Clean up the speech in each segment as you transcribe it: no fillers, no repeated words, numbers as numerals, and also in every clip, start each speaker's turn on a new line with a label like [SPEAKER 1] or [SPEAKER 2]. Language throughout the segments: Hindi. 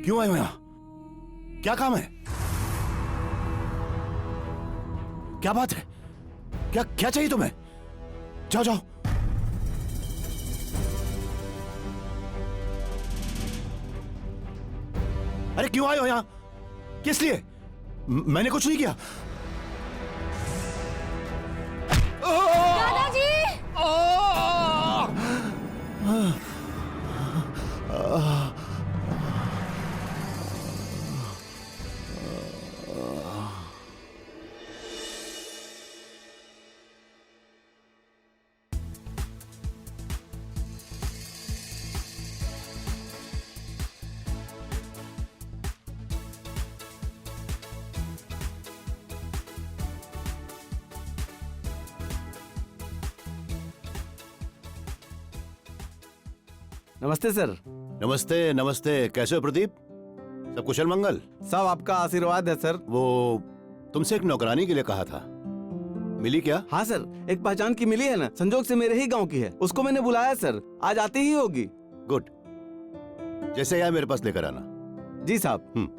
[SPEAKER 1] क्यों आए हो यहाँ? क्या काम है? क्या बात है? क्या क्या चाहिए तुम्हें? जाओ जाओ। अरे क्यों आए हो यहाँ? किस लिए? मैंने कुछ नहीं किया।
[SPEAKER 2] दादाजी!
[SPEAKER 3] नमस्ते सर।
[SPEAKER 1] नमस्ते नमस्ते। कैसे हो प्रदीप? सब कुशल मंगल?
[SPEAKER 3] सब आपका आशीर्वाद है सर।
[SPEAKER 1] वो तुमसे एक नौकरानी के लिए कहा था, मिली क्या?
[SPEAKER 3] हाँ सर, एक पहचान की मिली है ना, संजोग से मेरे ही गांव की है। उसको मैंने बुलाया सर, आज आती ही होगी।
[SPEAKER 1] गुड। जैसे आए मेरे पास लेकर आना।
[SPEAKER 3] जी साहब।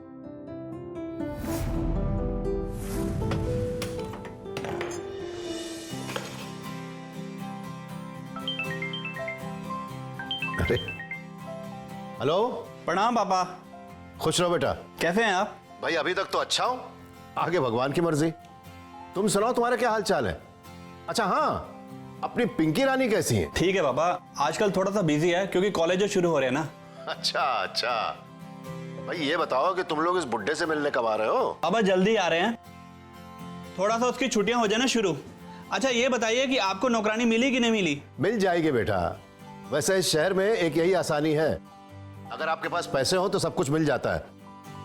[SPEAKER 1] अरे हेलो।
[SPEAKER 4] प्रणाम पापा।
[SPEAKER 1] खुश रहो बेटा।
[SPEAKER 4] कैसे हैं आप?
[SPEAKER 1] भाई अभी तक तो अच्छा हूं, आगे भगवान की मर्जी। तुम सुनाओ, तुम्हारा क्या हाल चाल है? अच्छा हाँ, अपनी पिंकी रानी कैसी है?
[SPEAKER 4] ठीक है पापा, आजकल थोड़ा सा बिजी है क्योंकि कॉलेज शुरू हो रहे हैं ना।
[SPEAKER 1] अच्छा अच्छा। भाई ये बताओ कि तुम लोग इस बुड्ढे से मिलने कब आ रहे हो?
[SPEAKER 4] पापा जल्दी आ रहे हैं, थोड़ा सा उसकी छुट्टियां हो जाए ना शुरू। अच्छा ये बताइए कि आपको नौकरानी मिली कि नहीं मिली?
[SPEAKER 1] मिल जाएगी बेटा। वैसे इस शहर में एक यही आसानी है, अगर आपके पास पैसे हो तो सब कुछ मिल जाता है।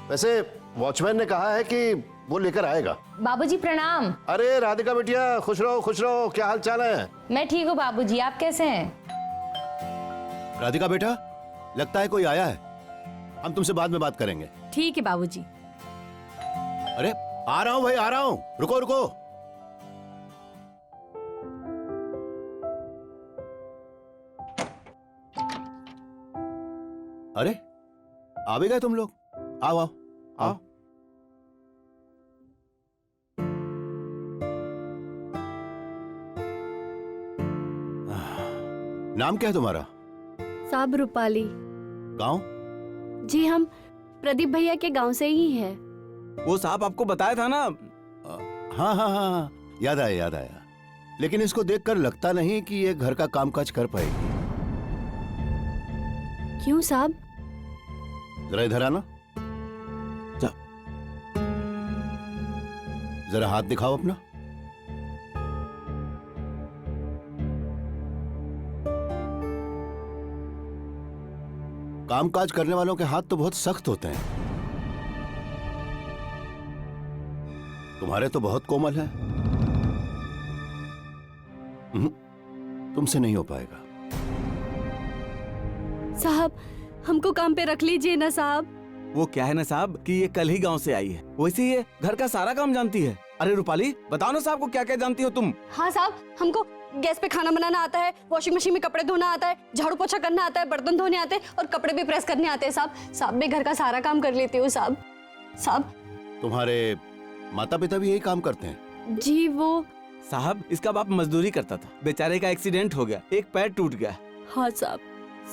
[SPEAKER 1] वैसे वॉचमैन ने कहा है कि वो लेकर आएगा।
[SPEAKER 2] बाबूजी प्रणाम।
[SPEAKER 1] अरे राधिका बिटिया, खुश रहो खुश रहो। क्या हाल चाल है?
[SPEAKER 2] मैं ठीक हूँ बाबूजी, आप कैसे हैं?
[SPEAKER 1] राधिका बेटा, लगता है कोई आया है, हम तुमसे बाद में बात करेंगे।
[SPEAKER 2] ठीक है बाबूजी।
[SPEAKER 1] अरे आ रहा हूं भाई, आ रहा हूं, रुको रुको। अरे आ भी गए तुम लोग? आओ आओ आओ। नाम क्या है तुम्हारा?
[SPEAKER 5] साहब रूपाली।
[SPEAKER 1] गांव?
[SPEAKER 5] जी हम प्रदीप भैया के गांव से ही हैं।
[SPEAKER 3] वो साहब आपको बताया था ना।
[SPEAKER 1] हाँ हाँ हाँ, याद आया याद आया। लेकिन इसको देखकर लगता नहीं कि ये घर का कामकाज कर पाएगी।
[SPEAKER 5] क्यों साहब?
[SPEAKER 1] जरा इधर आना।
[SPEAKER 3] जा।
[SPEAKER 1] जरा हाथ दिखाओ अपना। कामकाज करने वालों के हाथ तो बहुत सख्त होते हैं, तुम्हारे तो बहुत कोमल हैं। तुमसे नहीं हो पाएगा।
[SPEAKER 5] साहब हमको काम पे रख लीजिए ना साहब।
[SPEAKER 3] वो क्या है ना साहब कि ये कल ही गांव से आई है, वैसे ये घर का सारा काम जानती है। अरे रूपाली बताओ ना साहब को, क्या क्या जानती हो तुम?
[SPEAKER 5] हाँ साहब, हमको गैस पे खाना बनाना आता है, वॉशिंग मशीन में कपड़े धोना आता है, झाड़ू पोछा करना आता है, बर्तन धोने आते हैं और कपड़े भी प्रेस करने आते हैं साहब। साहब मैं घर का सारा काम कर लेती हूँ साहब। साहब
[SPEAKER 1] तुम्हारे माता पिता भी यही काम करते हैं?
[SPEAKER 5] जी वो
[SPEAKER 3] साहब इसका बाप मजदूरी करता था, बेचारे का एक्सीडेंट हो गया, एक पैर टूट गया।
[SPEAKER 5] हाँ साहब।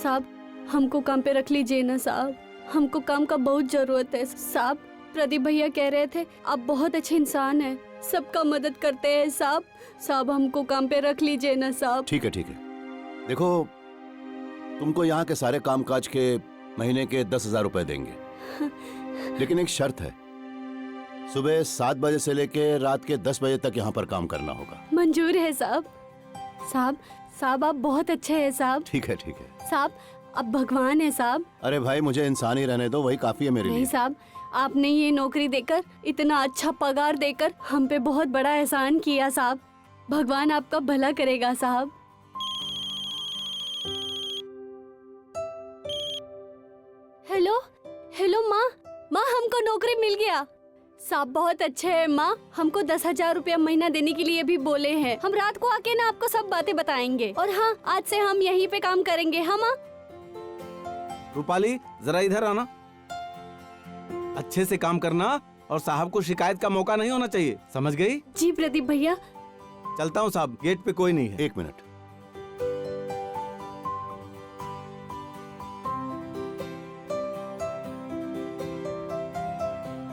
[SPEAKER 5] साहब हमको काम पे रख लीजिए ना साहब, हमको काम का बहुत जरूरत है साहब। प्रदीप भैया कह रहे थे आप बहुत अच्छे इंसान हैं, सबका मदद करते हैं साहब। साहब हमको काम पे रख लीजिए ना साहब।
[SPEAKER 1] ठीक है ठीक है। देखो तुमको यहाँ के सारे कामकाज के महीने के 10,000 रुपए देंगे, लेकिन एक शर्त है, सुबह 7 बजे से लेके रात के 10 बजे तक यहाँ पर काम करना होगा।
[SPEAKER 5] मंजूर है साहब। साहब साहब आप बहुत अच्छे हैं साहब।
[SPEAKER 1] ठीक है ठीक है।
[SPEAKER 5] साहब आप भगवान है साहब।
[SPEAKER 1] अरे भाई मुझे इंसान ही रहने दो, वही काफी है मेरे
[SPEAKER 5] नहीं
[SPEAKER 1] लिए।
[SPEAKER 5] साहब, आपने ये नौकरी देकर, इतना अच्छा पगार देकर हम पे बहुत बड़ा एहसान किया साहब। भगवान आपका भला करेगा साहब। हेलो हेलो माँ, माँ हमको नौकरी मिल गया। साहब बहुत अच्छे हैं माँ, हमको 10,000 रुपया महीना देने के लिए भी बोले हैं। हम रात को आके ना आपको सब बातें बताएंगे। और हाँ, आज से हम यहीं पे काम करेंगे। हाँ माँ?
[SPEAKER 3] रूपाली जरा इधर आना। अच्छे से काम करना और साहब को शिकायत का मौका नहीं होना चाहिए, समझ गई?
[SPEAKER 5] जी प्रदीप भैया।
[SPEAKER 3] चलता हूँ साहब, गेट पे कोई नहीं है।
[SPEAKER 1] 1 मिनट।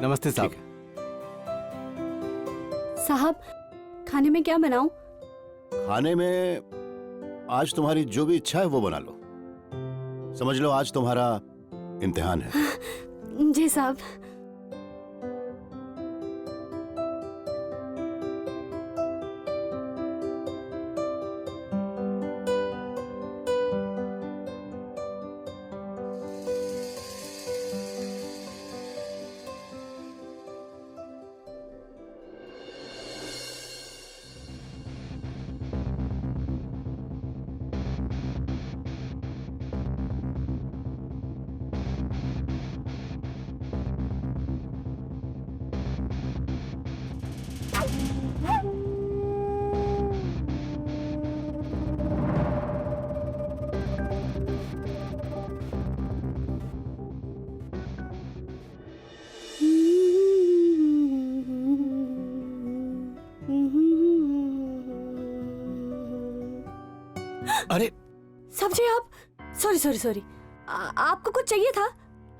[SPEAKER 3] नमस्ते साहब।
[SPEAKER 1] ठीक है।
[SPEAKER 5] साहब खाने में क्या बनाऊं?
[SPEAKER 1] खाने में आज तुम्हारी जो भी इच्छा है वो बना लो। समझ लो आज तुम्हारा इम्तिहान है।
[SPEAKER 5] जी साहब।
[SPEAKER 1] अरे
[SPEAKER 5] सब्जी आप? सॉरी सॉरी सॉरी, आपको कुछ चाहिए था?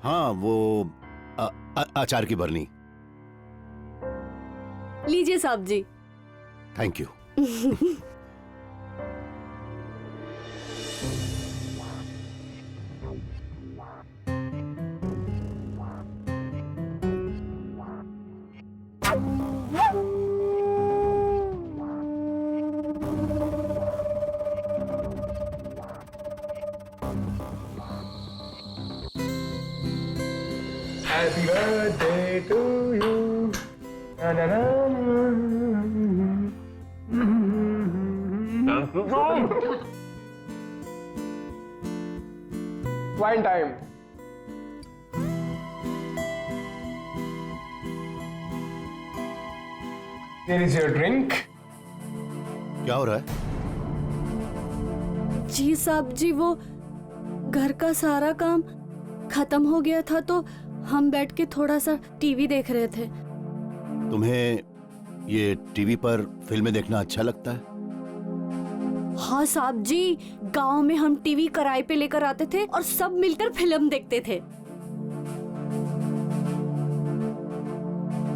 [SPEAKER 1] हाँ, वो अचार की बरनी।
[SPEAKER 5] लीजिए साहब ji.
[SPEAKER 1] Thank you.
[SPEAKER 6] Happy birthday to you. Na, na, na, na. Wine time. Here is your drink.
[SPEAKER 1] क्या हो रहा है?
[SPEAKER 5] जी साहब जी, वो घर का सारा काम खत्म हो गया था तो हम बैठ के थोड़ा सा टीवी देख रहे थे।
[SPEAKER 1] तुम्हें ये टीवी पर फिल्में देखना अच्छा लगता है?
[SPEAKER 5] हाँ साहब जी, गांव में हम टीवी किराए पे लेकर आते थे और सब मिलकर फिल्म देखते थे।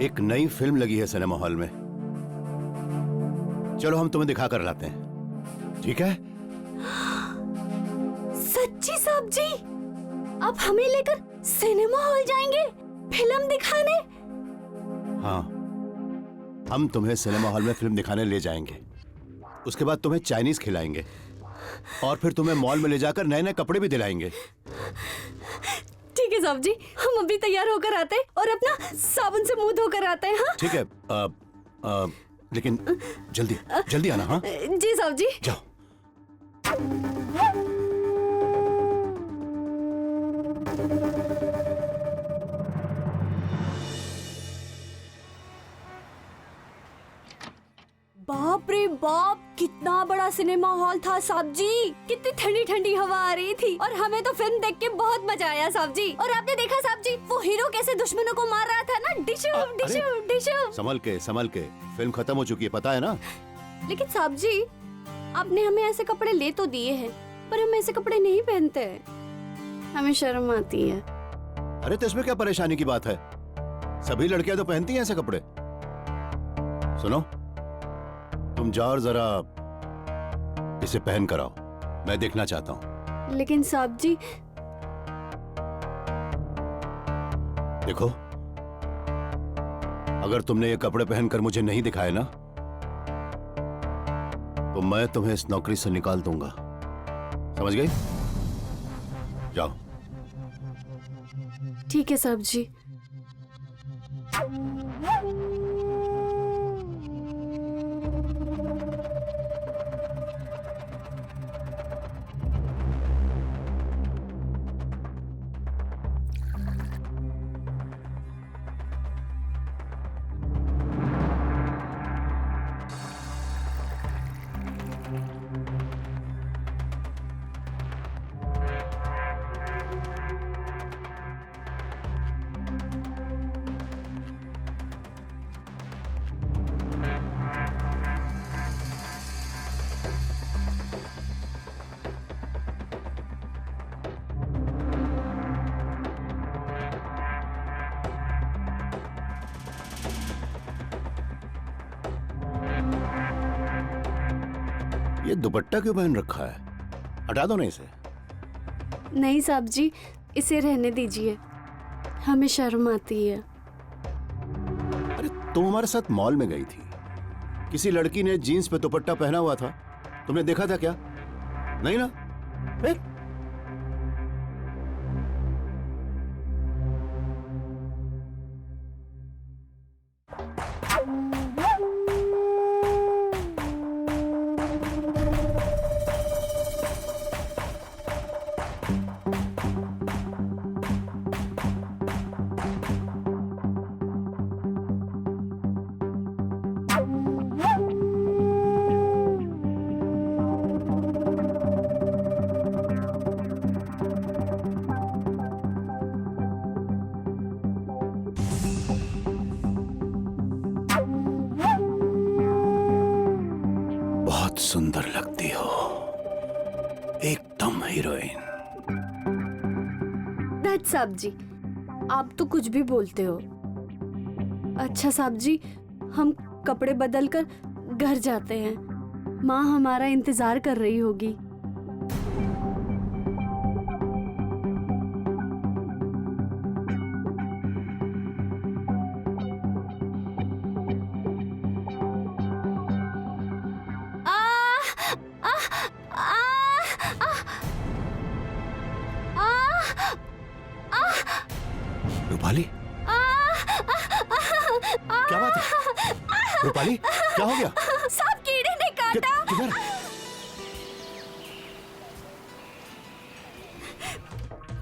[SPEAKER 1] एक नई फिल्म लगी है सिनेमा हॉल में, चलो हम तुम्हें दिखा कर लाते हैं, ठीक है?
[SPEAKER 5] सच्ची साहब जी, आप हमें लेकर सिनेमा हॉल जाएंगे फिल्म दिखाने?
[SPEAKER 1] हाँ, हम तुम्हें सिनेमा हॉल में फिल्म दिखाने ले जाएंगे। उसके बाद तुम्हें चाइनीज खिलाएंगे और फिर तुम्हें मॉल में ले जाकर नए नए कपड़े भी दिलाएंगे।
[SPEAKER 5] ठीक है साहब जी, हम अभी तैयार होकर आते हैं और अपना साबुन से मुंह धोकर आते हैं। हाँ
[SPEAKER 1] ठीक है, लेकिन जल्दी जल्दी आना। हाँ
[SPEAKER 5] जी साहब जी।
[SPEAKER 1] जाओ।
[SPEAKER 5] बाप रे बाप, कितना बड़ा सिनेमा हॉल था साहब जी। कितनी ठंडी ठंडी हवा आ रही थी और हमें तो फिल्म देख के बहुत मजा आया साहब जी। और आपने देखा साहब जी, वो हीरो कैसे दुश्मनों को मार रहा था ना, डिशू डिशू डिशू।
[SPEAKER 1] संभल के, फिल्म खत्म हो चुकी है, पता है ना?
[SPEAKER 5] लेकिन साहब जी, आपने हमें ऐसे कपड़े ले तो दिए हैं, पर हम ऐसे कपड़े नहीं पहनते हैं, हमें शर्म आती है।
[SPEAKER 1] अरे तो इसमें क्या परेशानी की बात है? सभी लड़कियां तो पहनती हैं ऐसे कपड़े। सुनो, तुम जाओ और जरा इसे पहन कर आओ, मैं देखना चाहता हूँ।
[SPEAKER 5] लेकिन साहब जी,
[SPEAKER 1] देखो, अगर तुमने ये कपड़े पहनकर मुझे नहीं दिखाए ना, तो मैं तुम्हें इस नौकरी से निकाल दूंगा, समझ गई? जाओ।
[SPEAKER 5] ठीक है साहब जी।
[SPEAKER 1] ये दुपट्टा क्यों पहन रखा है? हटा दो ना इसे।
[SPEAKER 5] नहीं साहब जी, इसे रहने दीजिए, हमें शर्म आती है।
[SPEAKER 1] अरे तुम हमारे साथ मॉल में गई थी, किसी लड़की ने जीन्स पे दुपट्टा पहना हुआ था, तुमने देखा था क्या? नहीं ना? फिर बहुत सुंदर लगती हो, एकदम हीरोइन।
[SPEAKER 5] दैट साहब जी, आप तो कुछ भी बोलते हो। अच्छा साहब जी, हम कपड़े बदल कर घर जाते हैं, माँ हमारा इंतजार कर रही होगी।
[SPEAKER 1] रूपाली, क्या बात है? रूपाली, क्या हो गया?
[SPEAKER 5] साहब कीड़े ने काटा।
[SPEAKER 1] किधर?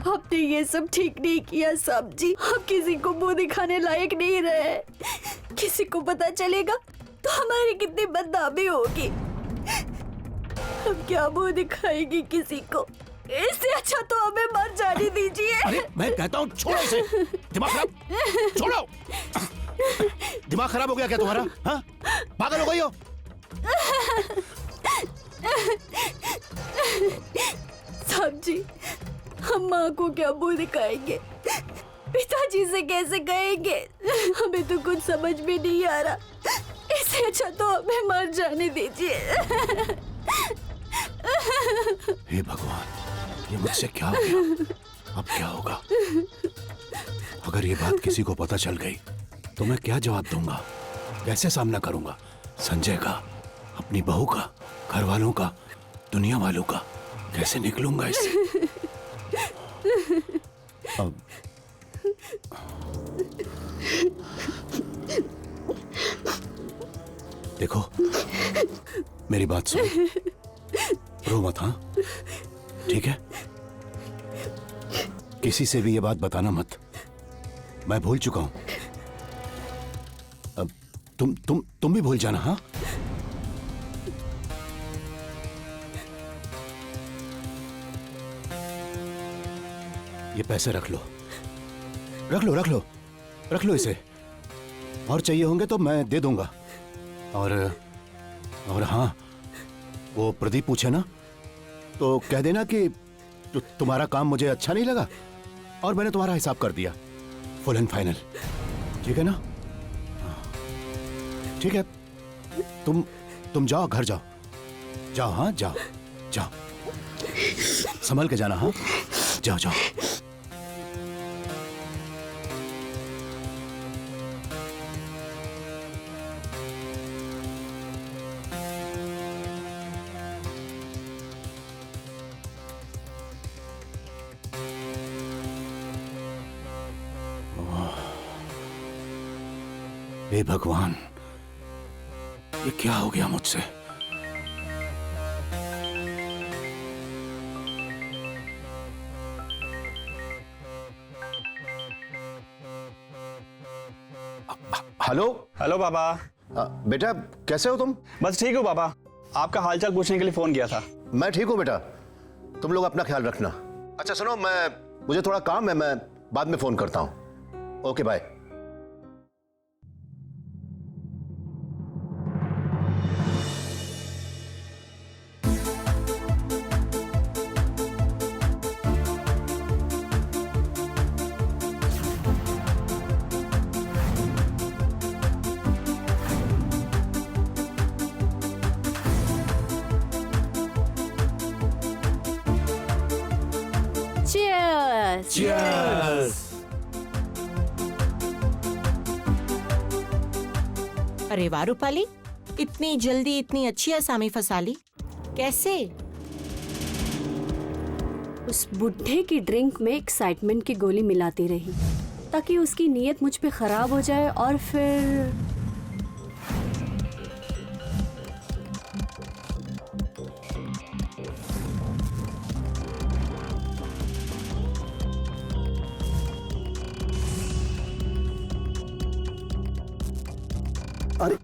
[SPEAKER 5] आपने ये सब ठीक नहीं किया साहब जी, आप किसी को मुंह दिखाने लायक नहीं रहे। किसी को पता चलेगा तो हमारी कितनी बदनामी होगी। हम क्या मुंह दिखाएंगे किसी को? इससे अच्छा तो हमें मर जाने दीजिए।
[SPEAKER 1] अरे मैं कहता हूँ छोड़ो इसे। दिमाग खराब, छोड़ो। दिमाग खराब हो गया क्या तुम्हारा? हाँ? पागल हो गई हो?
[SPEAKER 5] साहब जी, हम माँ को क्या मुंह दिखाएंगे, पिताजी से कैसे कहेंगे? हमें तो कुछ समझ में नहीं आ रहा। इससे अच्छा तो हमें मर जाने दीजिए।
[SPEAKER 1] हे भगवान, ये मुझसे क्या हो गया? अब क्या होगा? अगर ये बात किसी को पता चल गई तो मैं क्या जवाब दूंगा? कैसे सामना करूंगा? संजय का, अपनी बहू का, घर वालों का, दुनिया वालों का, कैसे निकलूंगा इससे? अब देखो, मेरी बात सुनो, रो मत। हाँ, ठीक है? किसी से भी ये बात बताना मत, मैं भूल चुका हूं। अब तुम भी भूल जाना। हाँ, ये पैसे रख लो, रख लो, रख लो, रख लो इसे। और चाहिए होंगे तो मैं दे दूंगा। और हाँ, वो प्रदीप पूछे ना तो कह देना कि तुम्हारा काम मुझे अच्छा नहीं लगा और मैंने तुम्हारा हिसाब कर दिया, फुल एंड फाइनल। ठीक है ना? ठीक है, तुम जाओ, घर जाओ, जाओ। हाँ, जाओ जाओ, संभल के जाना। हाँ, जाओ जाओ। हे भगवान, ये क्या हो गया मुझसे? हेलो।
[SPEAKER 4] हेलो पापा।
[SPEAKER 1] बेटा, कैसे हो तुम?
[SPEAKER 4] बस ठीक हो पापा, आपका हालचाल पूछने के लिए फोन किया था।
[SPEAKER 1] मैं ठीक हूँ बेटा, तुम लोग अपना ख्याल रखना। अच्छा सुनो, मुझे थोड़ा काम है, मैं बाद में फोन करता हूँ। Okay, bye.
[SPEAKER 5] चीयर्स।
[SPEAKER 7] अरे वाह रूपाली, इतनी जल्दी इतनी अच्छी असामी फंसा ली, कैसे?
[SPEAKER 5] उस बुढ़े की ड्रिंक में एक्साइटमेंट की गोली मिलाती रही ताकि उसकी नीयत मुझ पे खराब हो जाए और फिर
[SPEAKER 1] अरे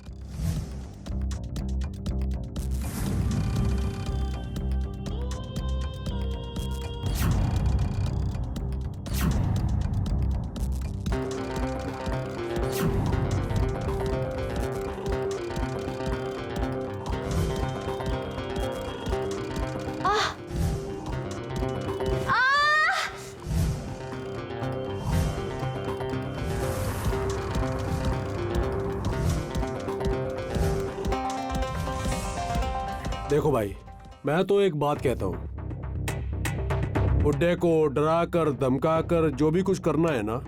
[SPEAKER 6] देखो भाई, मैं तो एक बात कहता हूँ, बुड्ढे को डरा कर धमका कर जो भी कुछ करना है ना,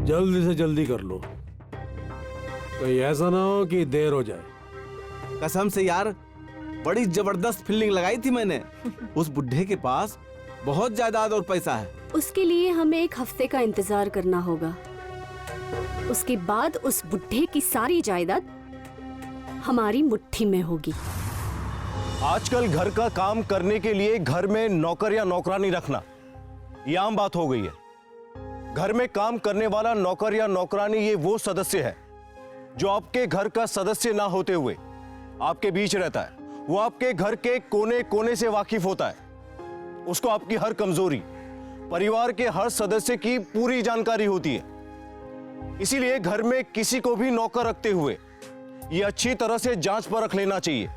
[SPEAKER 6] जल्दी से जल्दी कर लो, कहीं ऐसा ना हो कि देर हो जाए।
[SPEAKER 3] कसम से यार, बड़ी जबरदस्त फीलिंग लगाई थी मैंने। उस बुढ़े के पास बहुत जायदाद और पैसा है।
[SPEAKER 5] उसके लिए हमें 1 हफ्ते का इंतजार करना होगा। उसके बाद उस बुढ़े की सारी जायदाद हमारी मुट्ठी में होगी।
[SPEAKER 8] आजकल घर का काम करने के लिए घर में नौकर या नौकरानी रखना ये आम बात हो गई है। घर में काम करने वाला नौकर या नौकरानी ये वो सदस्य है जो आपके घर का सदस्य ना होते हुए आपके बीच रहता है। वो आपके घर के कोने कोने से वाकिफ होता है। उसको आपकी हर कमजोरी, परिवार के हर सदस्य की पूरी जानकारी होती है। इसीलिए घर में किसी को भी नौकर रखते हुए ये अच्छी तरह से जांच परख लेना चाहिए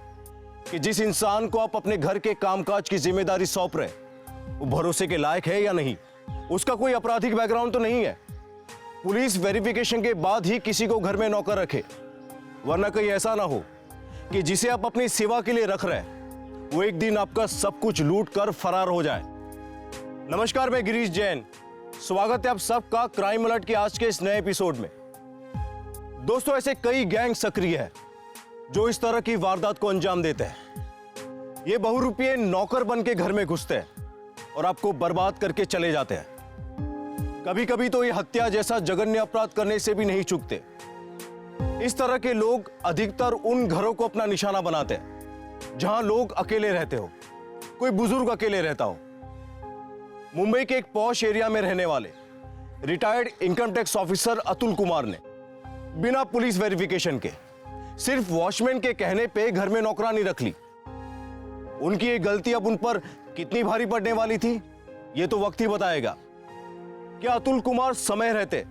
[SPEAKER 8] कि जिस इंसान को आप अपने घर के कामकाज की जिम्मेदारी सौंप रहे वो भरोसे के लायक है या नहीं, उसका कोई आपराधिक बैकग्राउंड तो नहीं है। पुलिस वेरिफिकेशन के बाद ही किसी को घर में नौकर रखे, वरना कहीं ऐसा ना हो कि जिसे आप अपनी सेवा के लिए रख रहे हैं वो एक दिन आपका सब कुछ लूट कर फरार हो जाए। नमस्कार, मैं गिरीश जैन, स्वागत है आप सबका क्राइम अलर्ट के आज के इस नए एपिसोड में। दोस्तों, ऐसे कई गैंग सक्रिय है जो इस तरह की वारदात को अंजाम देते हैं। ये बहुरूपीय नौकर बन के घर में घुसते हैं और आपको बर्बाद करके चले जाते हैं। कभी कभी तो ये हत्या जैसा जघन्य अपराध करने से भी नहीं चूकते। इस तरह के लोग अधिकतर उन घरों को अपना निशाना बनाते हैं जहां लोग अकेले रहते हो, कोई बुजुर्ग अकेले रहता हो। मुंबई के एक पॉश एरिया में रहने वाले retired income tax officer Atul Kumar ने बिना पुलिस वेरिफिकेशन के सिर्फ वॉचमैन के कहने पे घर में नौकरानी रख ली। उनकी ये गलती अब उन पर कितनी भारी पड़ने वाली थी ये तो वक्त ही बताएगा। क्या अतुल कुमार समय रहते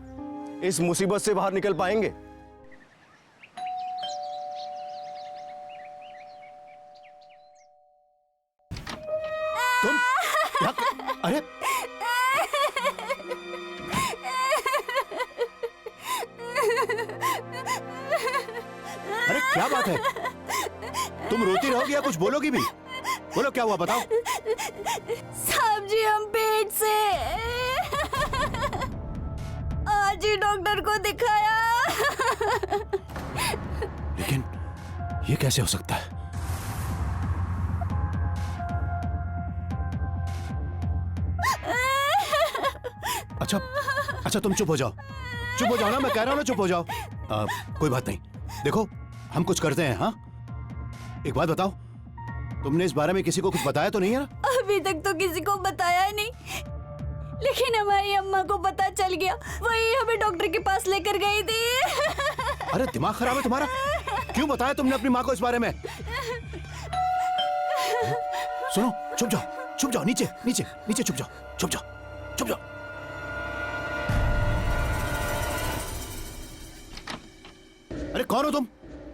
[SPEAKER 8] इस मुसीबत से बाहर निकल पाएंगे?
[SPEAKER 1] तुम अरे अरे क्या बात है? तुम रोती रहोगी या कुछ बोलोगी भी? बोलो, क्या हुआ, बताओ।
[SPEAKER 5] साहब जी, हम पेट से आज ही डॉक्टर को दिखाया।
[SPEAKER 1] लेकिन ये कैसे हो सकता है? अच्छा अच्छा, तुम चुप हो जाओ, चुप हो जाओ ना, मैं कह रहा हूं ना, चुप हो जाओ। कोई बात नहीं, देखो हम कुछ करते हैं। हाँ, एक बात बताओ, तुमने इस बारे में किसी को कुछ बताया तो नहीं है ना?
[SPEAKER 5] अभी तक तो किसी को बताया नहीं, लेकिन हमारी अम्मा को पता चल गया, वही हमें डॉक्टर के पास लेकर गई थी।
[SPEAKER 1] अरे दिमाग खराब है तुम्हारा? क्यों बताया तुमने अपनी माँ को इस बारे में? सुनो, चुप जाओ, चुप जाओ, नीचे नीचे नीचे, चुप जाओ, चुप जाओ, चुप जाओ। अरे कौन हो तुम?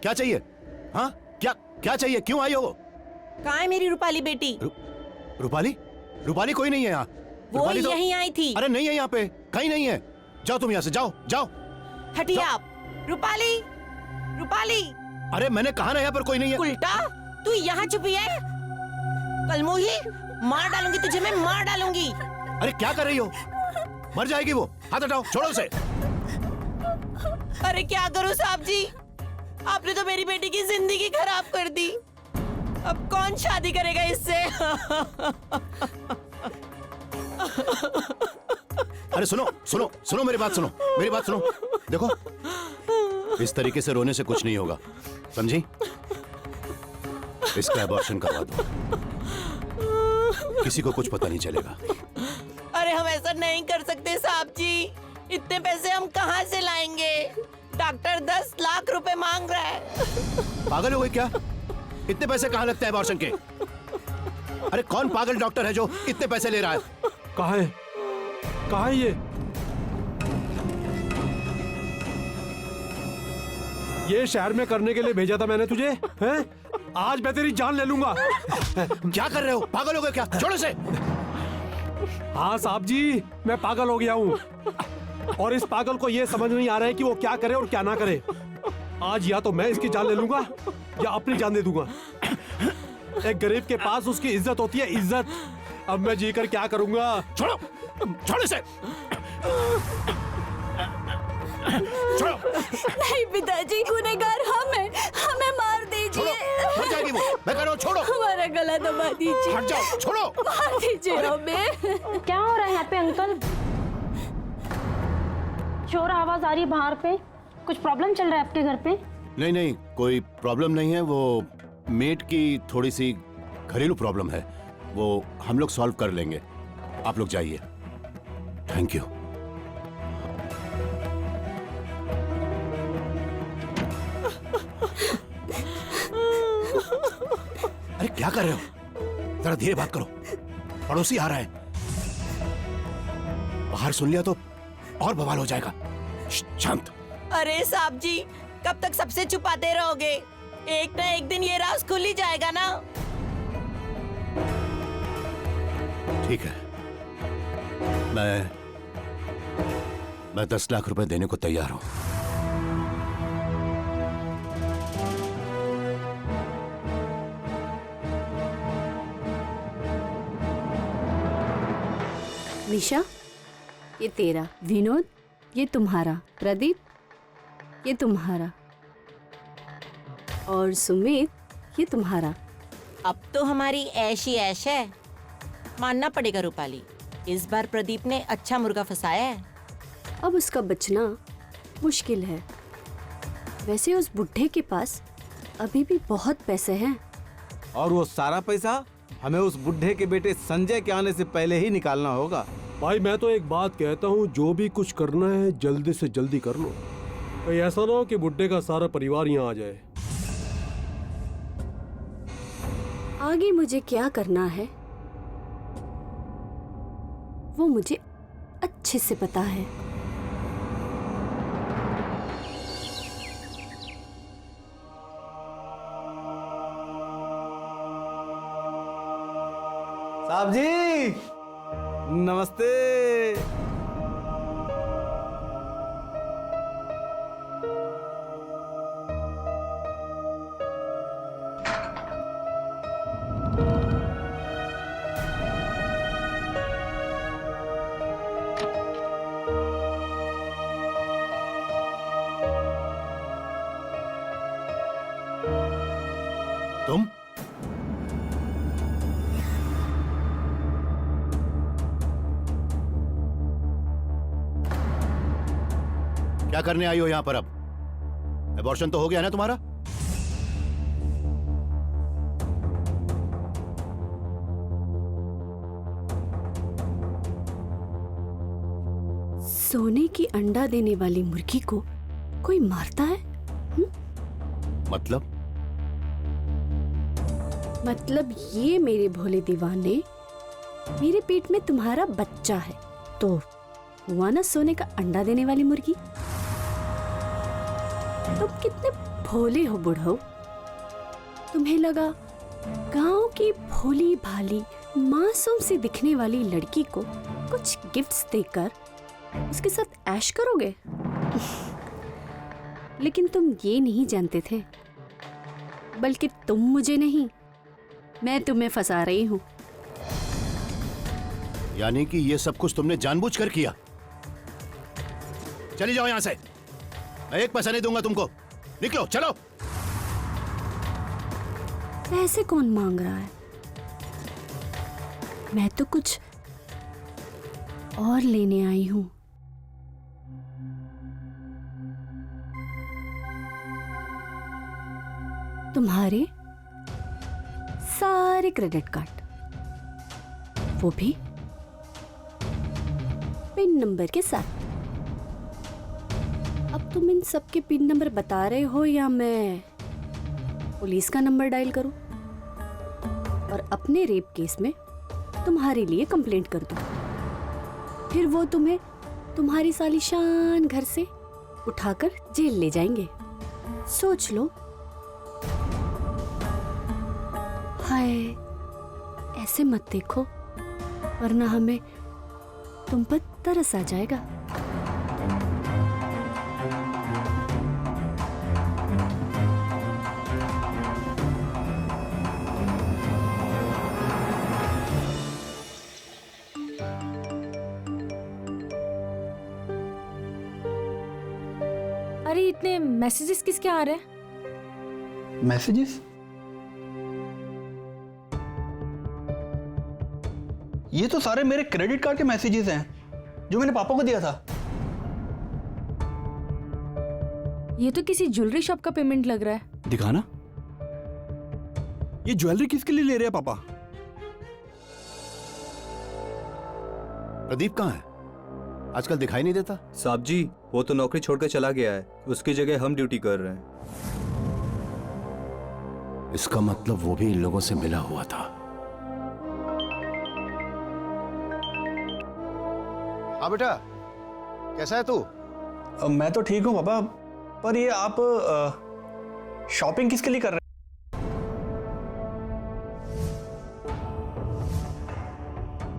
[SPEAKER 1] क्या चाहिए? हाँ, क्या क्या चाहिए? क्यों आई हो?
[SPEAKER 7] कहाँ है मेरी रूपाली बेटी?
[SPEAKER 1] रूपाली? रूपाली कोई नहीं है यहाँ।
[SPEAKER 7] वो
[SPEAKER 1] रूपाली तो
[SPEAKER 7] यहीं आई थी।
[SPEAKER 1] अरे नहीं है यहाँ पे, कहीं नहीं है। जाओ तुम यहाँ से, जाओ जाओ।
[SPEAKER 7] हटिए आप। रूपाली, रूपाली।
[SPEAKER 1] अरे मैंने कहा ना यहाँ पर कोई नहीं है।
[SPEAKER 7] उल्टा तू यहाँ छुपी है? कल मुही मार डालूंगी तुझे, मैं मार डालूंगी।
[SPEAKER 1] अरे क्या कर रही हो? मर जाएगी वो। हाथ हटाओ, छोड़ो उसे।
[SPEAKER 7] अरे क्या करूं साहब जी, आपने तो मेरी बेटी की जिंदगी खराब कर दी। अब कौन शादी करेगा इससे?
[SPEAKER 1] अरे सुनो सुनो सुनो, मेरी बात सुनो, मेरी बात सुनो। देखो, इस तरीके से रोने से कुछ नहीं होगा, समझी? इसका एबॉर्शन करवा दो, किसी को कुछ पता नहीं चलेगा।
[SPEAKER 7] अरे हम ऐसा नहीं कर सकते साहब जी, इतने पैसे हम कहाँ से लाएंगे? डॉक्टर 10 लाख रुपए मांग रहा है।
[SPEAKER 1] पागल हो गई क्या? इतने पैसे कहाँ लगते हैं एबॉर्शन के? अरे कौन पागल डॉक्टर है जो इतने पैसे ले रहा है?
[SPEAKER 6] कहाँ है, कहाँ है ये शहर में करने के लिए भेजा था मैंने तुझे, हैं? आज मैं तेरी जान ले लूंगा।
[SPEAKER 1] क्या कर रहे हो? पागल हो गए क्या? छोड़ो से।
[SPEAKER 6] हाँ साहब जी, मैं पागल हो गया हूँ और इस पागल को ये समझ नहीं आ रहा है कि वो क्या करे और क्या ना करे। आज या तो मैं इसकी जान ले लूंगा या अपनी जान दे दूंगा। एक गरीब के पास उसकी इज्जत होती है, इज्जत। अब मैं जीकर क्या करूंगा?
[SPEAKER 1] छोड़ो, छोड़ो से। छोड़ो।
[SPEAKER 5] नहीं पिताजी, गुनहगार हम हैं, हमें मार दीजिए।
[SPEAKER 1] मर जाएगी वो, मैं कह रहा हूँ छोड़ो।
[SPEAKER 5] हमारा गला दबा दीजिए।
[SPEAKER 1] हट जाओ, छोड़ो।
[SPEAKER 5] मार दीजिए हमें।
[SPEAKER 2] क्या हो रहा है यहाँ पे अंकल? शोर आवाज आ रही है बाहर पे, कुछ प्रॉब्लम चल रहा है आपके घर पे?
[SPEAKER 1] नहीं नहीं, कोई प्रॉब्लम नहीं है। वो मेट की थोड़ी सी घरेलू प्रॉब्लम है, वो हम लोग सॉल्व कर लेंगे। आप लोग जाइए। Thank you. अरे क्या कर रहे हो? जरा धीरे बात करो, पड़ोसी आ रहा है। बाहर सुन लिया तो और बवाल हो जाएगा। शांत।
[SPEAKER 7] अरे साहब जी, कब तक सबसे छुपाते रहोगे? एक ना एक दिन ये राज खुल ही जाएगा ना।
[SPEAKER 1] ठीक है, मैं 10 लाख रुपए देने को तैयार हूं।
[SPEAKER 5] निशा, ये तेरा। विनोद, ये तुम्हारा। प्रदीप, ये तुम्हारा। और सुमित, ये तुम्हारा।
[SPEAKER 7] अब तो हमारी ऐश ही ऐश है। मानना पड़ेगा रूपाली, इस बार प्रदीप ने अच्छा मुर्गा फंसाया है।
[SPEAKER 5] अब उसका बचना मुश्किल है। वैसे उस बुढ़े के पास अभी भी बहुत पैसे हैं।
[SPEAKER 3] और वो सारा पैसा हमें उस बुढ़े के बेटे संजय के आने से पहले ही निकालना होगा।
[SPEAKER 6] भाई मैं तो एक बात कहता हूँ, जो भी कुछ करना है जल्दी से जल्दी कर लो। कहीं ऐसा ना हो कि बुड्ढे का सारा परिवार यहाँ आ जाए।
[SPEAKER 5] आगे मुझे क्या करना है वो मुझे अच्छे से पता है।
[SPEAKER 3] साहब जी नमस्ते।
[SPEAKER 1] तुम? क्या करने आई हो यहां पर? अब एबॉर्शन तो हो गया ना तुम्हारा?
[SPEAKER 5] सोने की अंडा देने वाली मुर्गी को कोई मारता है? मतलब ये मेरे भोले दीवाने, मेरे पेट में तुम्हारा बच्चा है तो हुआ ना सोने का अंडा देने वाली मुर्गी। तुम कितने भोले हो बुढ़ो। तुम्हें लगा गांव की भोली भाली मासूम सी दिखने वाली लड़की को कुछ गिफ्ट्स देकर उसके साथ ऐश करोगे। लेकिन तुम ये नहीं जानते थे, बल्कि तुम मुझे नहीं, मैं तुम्हें फंसा रही हूँ।
[SPEAKER 1] यानी कि ये सब कुछ तुमने जानबूझकर किया? चली जाओ यहाँ से। मैं एक पैसा नहीं दूंगा तुमको। निकलो, चलो।
[SPEAKER 5] पैसे कौन मांग रहा है? मैं तो कुछ और लेने आई हूं। तुम्हारे सारे क्रेडिट कार्ड, वो भी पिन नंबर के साथ। अब तुम इन सब के पिन नंबर बता रहे हो या मैं पुलिस का नंबर डायल करूं और अपने रेप केस में तुम्हारे लिए कंप्लेंट कर दूं? फिर वो तुम्हें तुम्हारी सालिशान घर से उठाकर जेल ले जाएंगे। सोच लो। हाय, ऐसे मत देखो, वरना हमें तुम पर तरस आ जाएगा।
[SPEAKER 2] अरे इतने मैसेजेस किसके आ रहे हैं?
[SPEAKER 4] मैसेजेस? ये तो सारे मेरे क्रेडिट कार्ड के मैसेजेस हैं जो मैंने पापा को दिया था।
[SPEAKER 2] ये तो किसी ज्वेलरी शॉप का पेमेंट लग रहा है।
[SPEAKER 4] दिखाना। ये ज्वेलरी किसके लिए ले रहे हैं पापा?
[SPEAKER 1] प्रदीप कहाँ है? आजकल दिखाई नहीं देता।
[SPEAKER 9] साहब जी, वो तो नौकरी छोड़कर चला गया है, उसकी जगह हम ड्यूटी कर रहे हैं।
[SPEAKER 1] इसका मतलब वो भी इन लोगों से मिला हुआ था। हाँ बेटा, कैसा है तू?
[SPEAKER 4] मैं तो ठीक हूँ पापा, पर ये आप शॉपिंग किसके लिए कर रहे हैं?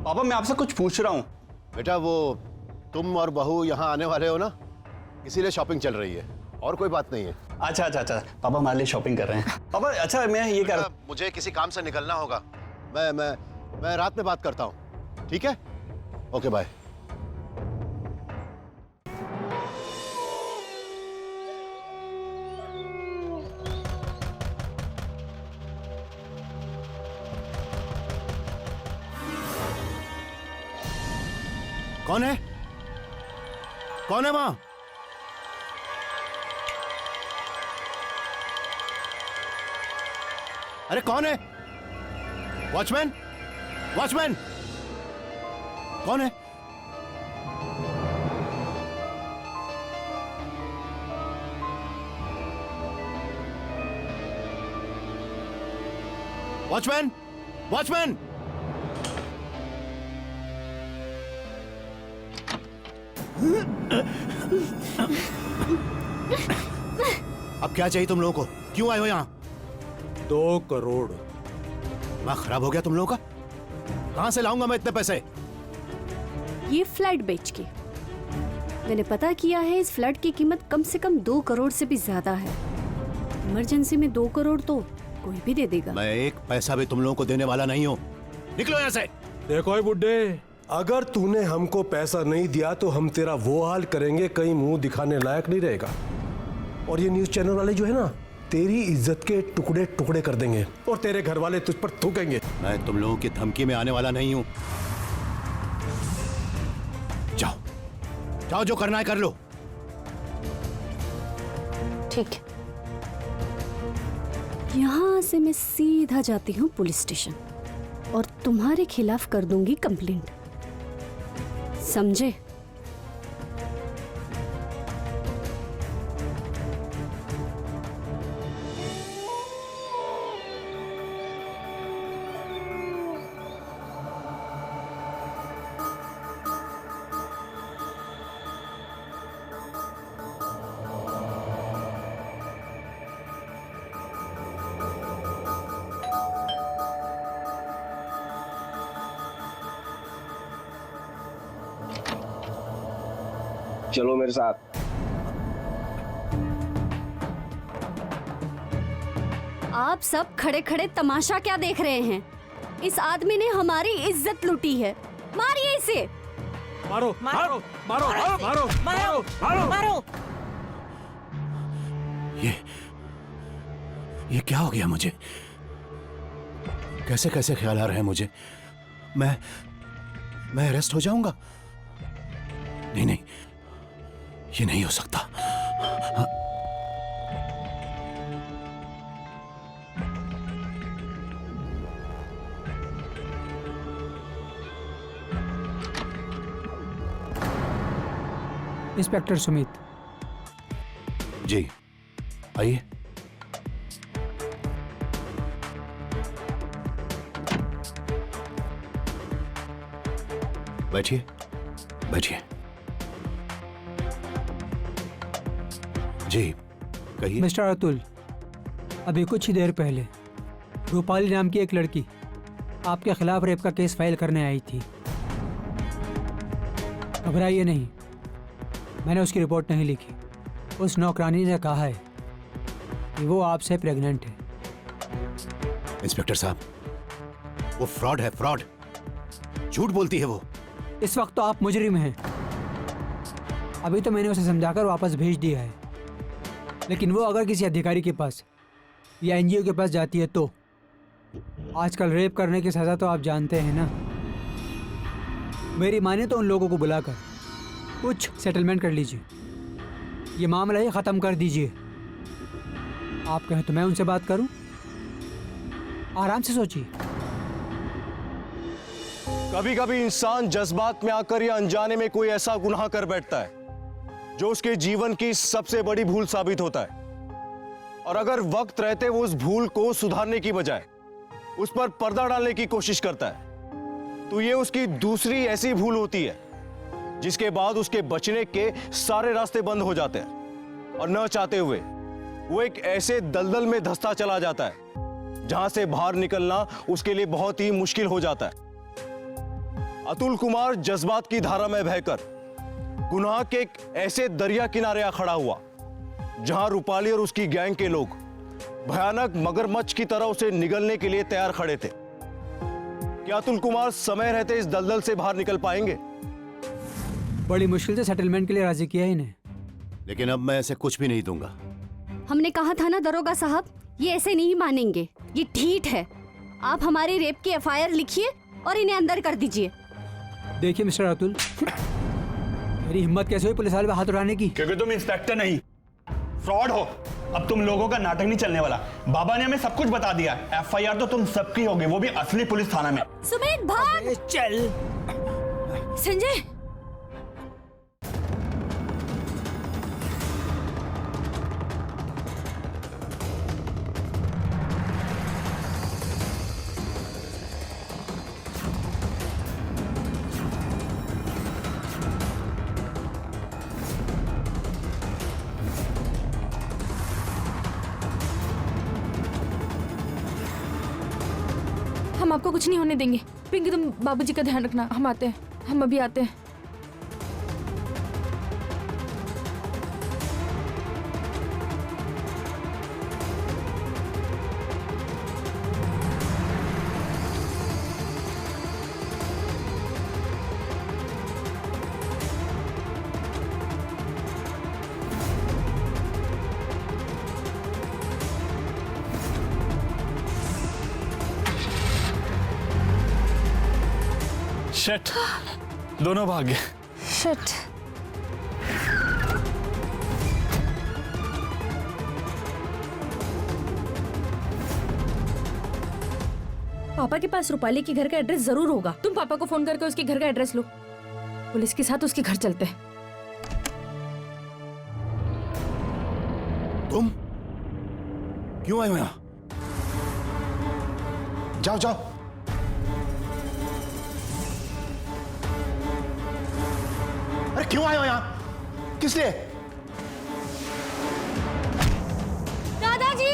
[SPEAKER 4] पापा मैं आपसे कुछ पूछ रहा हूँ।
[SPEAKER 1] बेटा वो तुम और बहू यहाँ आने वाले हो ना, इसीलिए शॉपिंग चल रही है, और कोई बात नहीं है।
[SPEAKER 4] अच्छा अच्छा अच्छा, पापा हमारे लिए शॉपिंग कर रहे हैं। पापा अच्छा मैं ये कर,
[SPEAKER 1] मुझे किसी काम से निकलना होगा। मैं रात में बात करता हूँ, ठीक है? Okay bye. कौन है? कौन है वहां? अरे कौन है? वॉचमैन, वॉचमैन, कौन है? Watchman, watchman. अब क्या चाहिए तुम लोगों को? क्यों आए हो यहाँ?
[SPEAKER 6] 2 करोड़।
[SPEAKER 1] दिमाग खराब हो गया तुम लोगों का? कहां से लाऊंगा मैं इतने पैसे?
[SPEAKER 5] ये फ्लैट बेच के। मैंने पता किया है, इस फ्लैट की कीमत कम से कम 2 करोड़ से भी ज्यादा है। इमरजेंसी में 2 करोड़ तो कोई भी दे देगा।
[SPEAKER 1] मैं एक पैसा भी तुम लोगों को देने वाला नहीं हूँ। निकलो यहाँ से।
[SPEAKER 6] देखो बुड्ढे, अगर तूने हमको पैसा नहीं दिया तो हम तेरा वो हाल करेंगे, कहीं मुंह दिखाने लायक नहीं रहेगा। और ये न्यूज चैनल वाले जो है ना, तेरी इज्जत के टुकड़े टुकड़े कर देंगे और तेरे घर वाले तुझ पर थूकेंगे।
[SPEAKER 1] मैं तुम लोगों की धमकी में आने वाला नहीं हूँ। जाओ जाओ, जो करना है कर लो।
[SPEAKER 2] ठीक है।
[SPEAKER 5] यहाँ से मैं सीधा जाती हूँ पुलिस स्टेशन और तुम्हारे खिलाफ कर दूंगी कंप्लेंट, समझे?
[SPEAKER 10] चलो मेरे साथ।
[SPEAKER 5] आप सब खड़े खड़े तमाशा क्या देख रहे हैं? इस आदमी ने हमारी इज्जत लूटी है, मारिए इसे।
[SPEAKER 6] मारो मारो मारो मारो मारो
[SPEAKER 7] मारो
[SPEAKER 6] मारो
[SPEAKER 7] मारो।
[SPEAKER 1] ये क्या हो गया मुझे? कैसे कैसे ख्याल आ रहे हैं मुझे? मैं अरेस्ट हो जाऊंगा? नहीं नहीं, ये नहीं हो सकता। हाँ।
[SPEAKER 11] इंस्पेक्टर सुमित।
[SPEAKER 1] जी आइए। बैठिए बैठिए। जी कहिए।
[SPEAKER 11] मिस्टर अतुल, अभी कुछ ही देर पहले रूपाली नाम की एक लड़की आपके खिलाफ रेप का केस फाइल करने आई थी। घबराइए नहीं, मैंने उसकी रिपोर्ट नहीं लिखी। उस नौकरानी ने कहा है कि वो आपसे प्रेग्नेंट है।
[SPEAKER 1] इंस्पेक्टर साहब, वो फ्रॉड है, फ्रॉड। झूठ बोलती है वो।
[SPEAKER 11] इस वक्त तो आप मुजरिम हैं। अभी तो मैंने उसे समझाकर वापस भेज दिया है, लेकिन वो अगर किसी अधिकारी के पास या एनजीओ के पास जाती है तो आजकल रेप करने की सज़ा तो आप जानते हैं ना। मेरी माने तो उन लोगों को बुलाकर कुछ सेटलमेंट कर लीजिए, ये मामला ही ख़त्म कर दीजिए। आप कहें तो मैं उनसे बात करूं? आराम से सोचिए।
[SPEAKER 8] कभी कभी इंसान जज्बात में आकर या अनजाने में कोई ऐसा गुनाह कर बैठता है जो उसके जीवन की सबसे बड़ी भूल साबित होता है, और अगर वक्त रहते वो उस भूल को सुधारने की बजाय उस पर पर्दा डालने की कोशिश करता है, तो ये उसकी दूसरी ऐसी भूल होती है जिसके बाद उसके बचने के सारे रास्ते बंद हो जाते हैं, और न चाहते हुए वो एक ऐसे दलदल में धंसता चला जाता है जहां से बाहर निकलना उसके लिए बहुत ही मुश्किल हो जाता है। अतुल कुमार जज्बात की धारा में बहकर गुनाह के एक ऐसे दरिया किनारे आ खड़ा हुआ जहां रूपाली और उसकी गैंग के लोग भयानक मगरमच्छ की तरह उसे निगलने के लिए तैयार खड़े थे। क्या अतुल कुमार समय रहते इस दलदल से बाहर निकल पाएंगे?
[SPEAKER 11] बड़ी मुश्किल से सेटलमेंट के लिए राजी किया इन्हें,
[SPEAKER 1] लेकिन अब मैं ऐसे कुछ भी नहीं दूंगा।
[SPEAKER 5] हमने कहा था ना दरोगा साहब, ये ऐसे नहीं मानेंगे। ये ठीक है, आप हमारी रेप की एफआईआर लिखिए और इन्हें अंदर कर दीजिए।
[SPEAKER 11] देखिए मिस्टर अतुल, मेरी हिम्मत कैसे हुई पुलिस वाले पे हाथ उठाने की?
[SPEAKER 4] क्योंकि तुम इंस्पेक्टर नहीं, फ्रॉड हो। अब तुम लोगों का नाटक नहीं चलने वाला। बाबा ने हमें सब कुछ बता दिया। एफआईआर तो तुम सबकी होगी, वो भी असली पुलिस थाना में।
[SPEAKER 5] सुमित भाग।
[SPEAKER 11] चल
[SPEAKER 5] संजय,
[SPEAKER 12] हम आपको कुछ नहीं होने देंगे। पिंकी, तुम बाबूजी का ध्यान रखना, हम आते हैं, हम अभी आते हैं।
[SPEAKER 4] शिट, दोनों भाग गए।
[SPEAKER 12] शिट। पापा के पास रूपाली के घर का एड्रेस जरूर होगा। तुम पापा को फोन करके उसके घर का एड्रेस लो। पुलिस के साथ उसके घर चलते हैं।
[SPEAKER 1] तुम क्यों आए हो यहां? जाओ जाओ। अरे क्यों आए हो यहां? किस लिए?
[SPEAKER 5] दादाजी,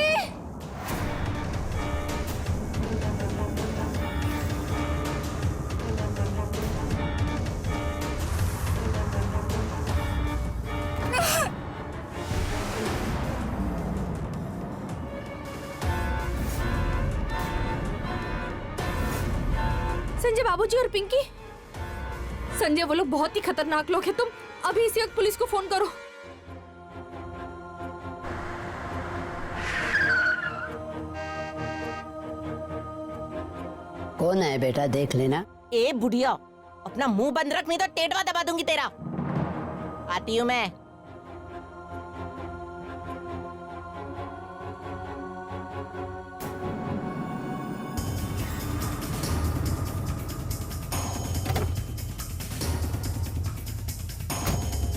[SPEAKER 5] संजय बाबूजी और पिंकी,
[SPEAKER 12] संजय वो लोग बहुत ही खतरनाक लोग हैं। तुम अभी इसी वक्त पुलिस को फोन करो।
[SPEAKER 13] कौन है बेटा, देख लेना।
[SPEAKER 7] ए बुढ़िया, अपना मुंह बंद रख, नहीं तो टेटवा दबा दूंगी तेरा। आती हूँ मैं।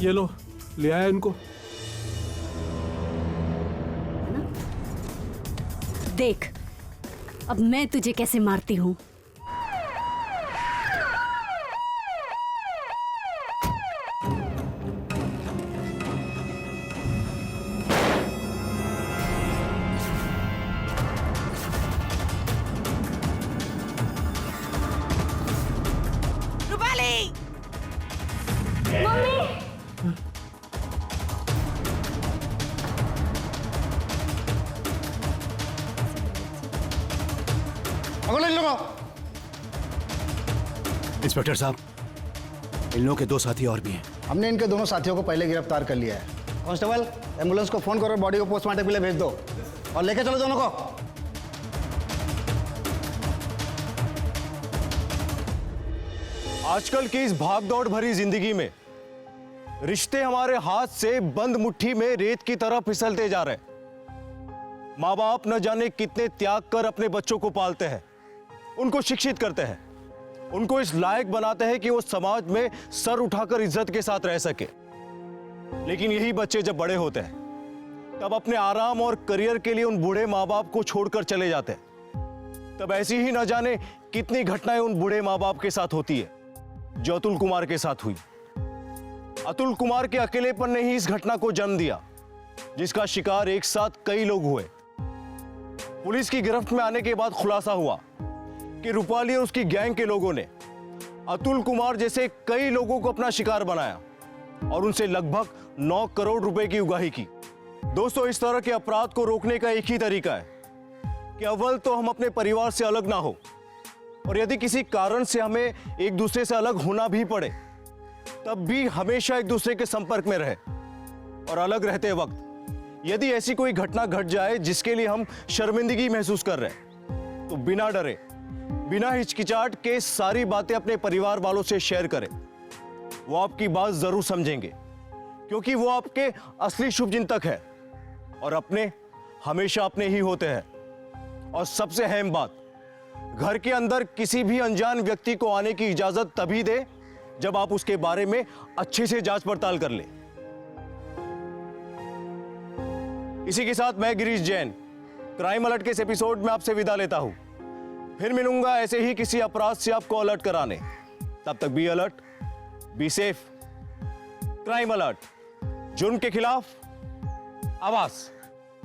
[SPEAKER 6] ये लो, ले आया इनको।
[SPEAKER 5] देख अब मैं तुझे कैसे मारती हूँ।
[SPEAKER 7] रूपाली!
[SPEAKER 1] इंस्पेक्टर साहब, इन लोगों के 2 साथी और भी हैं।
[SPEAKER 10] हमने इनके दोनों साथियों को पहले गिरफ्तार कर लिया है। कांस्टेबल, एम्बुलेंस को फोन करो और बॉडी को पोस्टमार्टम के लिए भेज दो और लेके चलो दोनों को।
[SPEAKER 8] आजकल की इस भागदौड़ भरी जिंदगी में रिश्ते हमारे हाथ से बंद मुट्ठी में रेत की तरह फिसलते जा रहे हैं। माँ बाप न जाने कितने त्याग कर अपने बच्चों को पालते हैं, उनको शिक्षित करते हैं, उनको इस लायक बनाते हैं कि वो समाज में सर उठाकर इज्जत के साथ रह सके। लेकिन यही बच्चे जब बड़े होते हैं तब अपने आराम और करियर के लिए उन बूढ़े माँ बाप को छोड़कर चले जाते हैं। तब ऐसी ही न जाने कितनी घटनाएं उन बूढ़े माँ बाप के साथ होती है जो अतुल कुमार के साथ हुई। अतुल कुमार के अकेलेपन ने ही इस घटना को जन्म दिया, जिसका शिकार एक साथ कई लोग हुए। पुलिस की गिरफ्त में आने के बाद खुलासा हुआ कि रूपाली और उसकी गैंग के लोगों ने अतुल कुमार जैसे कई लोगों को अपना शिकार बनाया और उनसे लगभग 9 करोड़ रुपए की उगाही की। दोस्तों, इस तरह के अपराध को रोकने का एक ही तरीका है कि अव्वल तो हम अपने परिवार से अलग ना हो, और यदि किसी कारण से हमें एक दूसरे से अलग होना भी पड़े तब भी हमेशा एक दूसरे के संपर्क में रहे। और अलग रहते वक्त यदि ऐसी कोई घटना घट जाए जिसके लिए हम शर्मिंदगी महसूस कर रहे हैं तो बिना डरे, बिना हिचकिचाहट के सारी बातें अपने परिवार वालों से शेयर करें। वो आपकी बात जरूर समझेंगे, क्योंकि वो आपके असली शुभचिंतक है और अपने हमेशा अपने ही होते हैं। और सबसे अहम बात, घर के अंदर किसी भी अनजान व्यक्ति को आने की इजाजत तभी दे जब आप उसके बारे में अच्छे से जांच पड़ताल कर ले। इसी के साथ मैं गिरीश जैन क्राइम अलर्ट के इस एपिसोड में आपसे विदा लेता हूं। फिर मिलूंगा ऐसे ही किसी अपराध से आपको अलर्ट कराने। तब तक be alert, be safe. Crime alert, जुर्म के खिलाफ आवाज।